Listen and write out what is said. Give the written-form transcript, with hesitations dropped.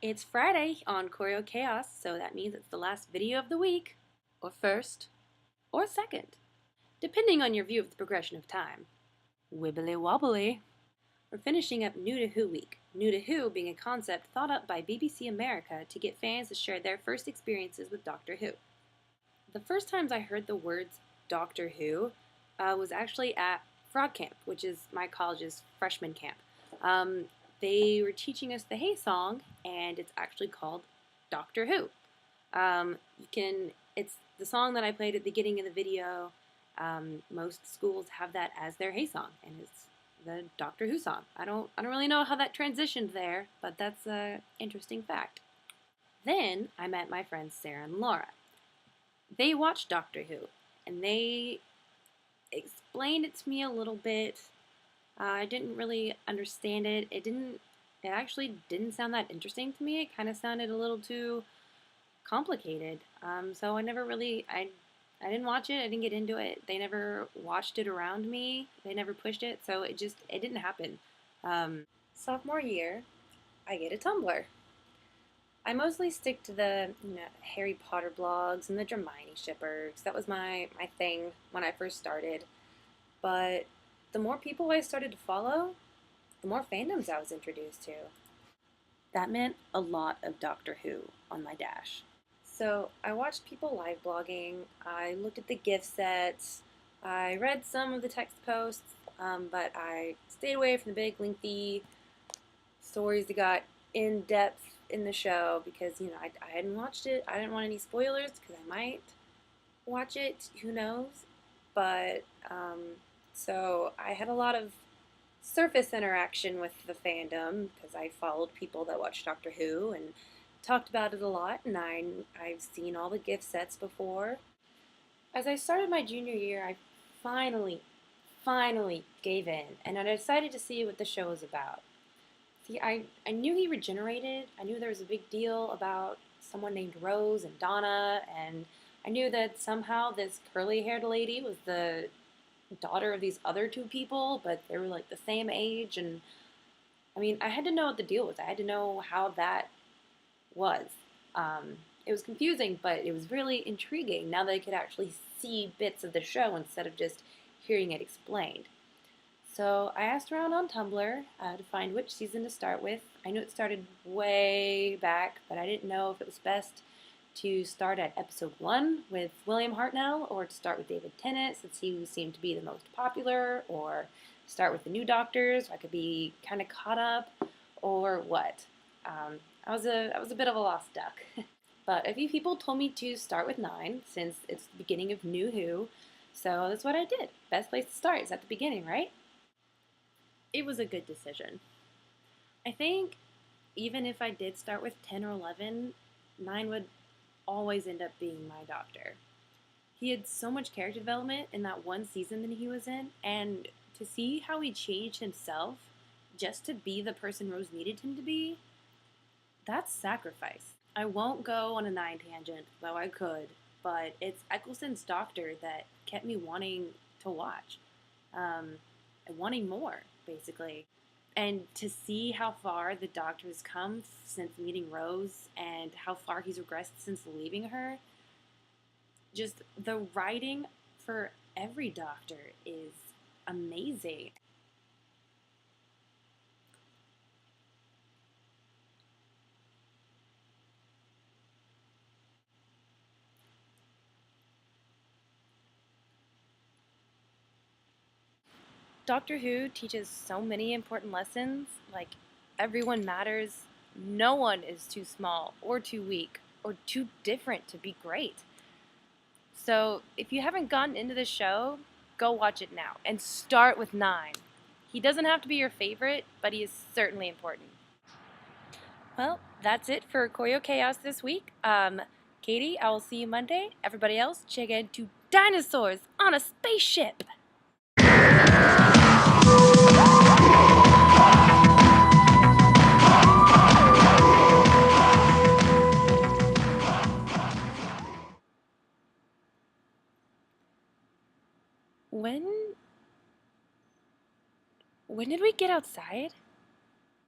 It's Friday on choreochaos, so that means it's the last video of the week, or first, or second, depending on your view of the progression of time. Wibbly wobbly. We're finishing up New to Who week, New to Who being a concept thought up by BBC America to get fans to share their first experiences with Doctor Who. The first times I heard the words Doctor Who was actually at Frog Camp, which is my college's freshman camp. They were teaching us the Hey song, and it's actually called Doctor Who. It's the song that I played at the beginning of the video. Most schools have that as their Hey song, and it's the Doctor Who song. I don't really know how that transitioned there, but that's an interesting fact. Then I met my friends Sarah and Laura. They watched Doctor Who, and they explained it to me a little bit. I didn't really understand it. It actually didn't sound that interesting to me. It kind of sounded a little too complicated. So I didn't watch it. I didn't get into it. They never watched it around me. They never pushed it. So it didn't happen. Sophomore year, I get a Tumblr. I mostly stick to the Harry Potter blogs and the Hermione shippers. That was my thing when I first started. But the more people I started to follow, the more fandoms I was introduced to. That meant a lot of Doctor Who on my dash. So I watched people live blogging, I looked at the gift sets, I read some of the text posts, but I stayed away from the big lengthy stories that got in depth in the show because I hadn't watched it. I didn't want any spoilers because I might watch it, who knows. But so I had a lot of surface interaction with the fandom because I followed people that watched Doctor Who and talked about it a lot, and I've seen all the gift sets before. As I started my junior year, I finally gave in, and I decided to see what the show was about. See, I knew he regenerated. I knew there was a big deal about someone named Rose and Donna, and I knew that somehow this curly-haired lady was the daughter of these other two people, but they were like the same age, and I had to know what the deal was. I had to know how that was. It was confusing, but it was really intriguing now that I could actually see bits of the show instead of just hearing it explained. So I asked around on Tumblr to find which season to start with. I knew it started way back, but I didn't know if it was best to start at episode 1 with William Hartnell, or to start with David Tennant since he seemed to be the most popular, or start with the new Doctors so I could be kind of caught up, or what. I was a bit of a lost duck. But a few people told me to start with 9 since it's the beginning of New Who, so that's what I did. Best place to start is at the beginning, right? It was a good decision. I think even if I did start with 10 or 11, 9 would always end up being my Doctor. He had so much character development in that one season that he was in, and to see how he changed himself just to be the person Rose needed him to be, that's sacrifice. I won't go on a 9 tangent, though I could, but it's Eccleston's Doctor that kept me wanting to watch, and wanting more, basically. And to see how far the Doctor has come since meeting Rose and how far he's regressed since leaving her, just the writing for every Doctor is amazing. Doctor Who teaches so many important lessons, like everyone matters, no one is too small or too weak or too different to be great. So if you haven't gotten into the show, go watch it now and start with 9. He doesn't have to be your favorite, but he is certainly important. Well, that's it for choreochaos this week. Katie, I will see you Monday. Everybody else, check into Dinosaurs on a Spaceship! When did we get outside?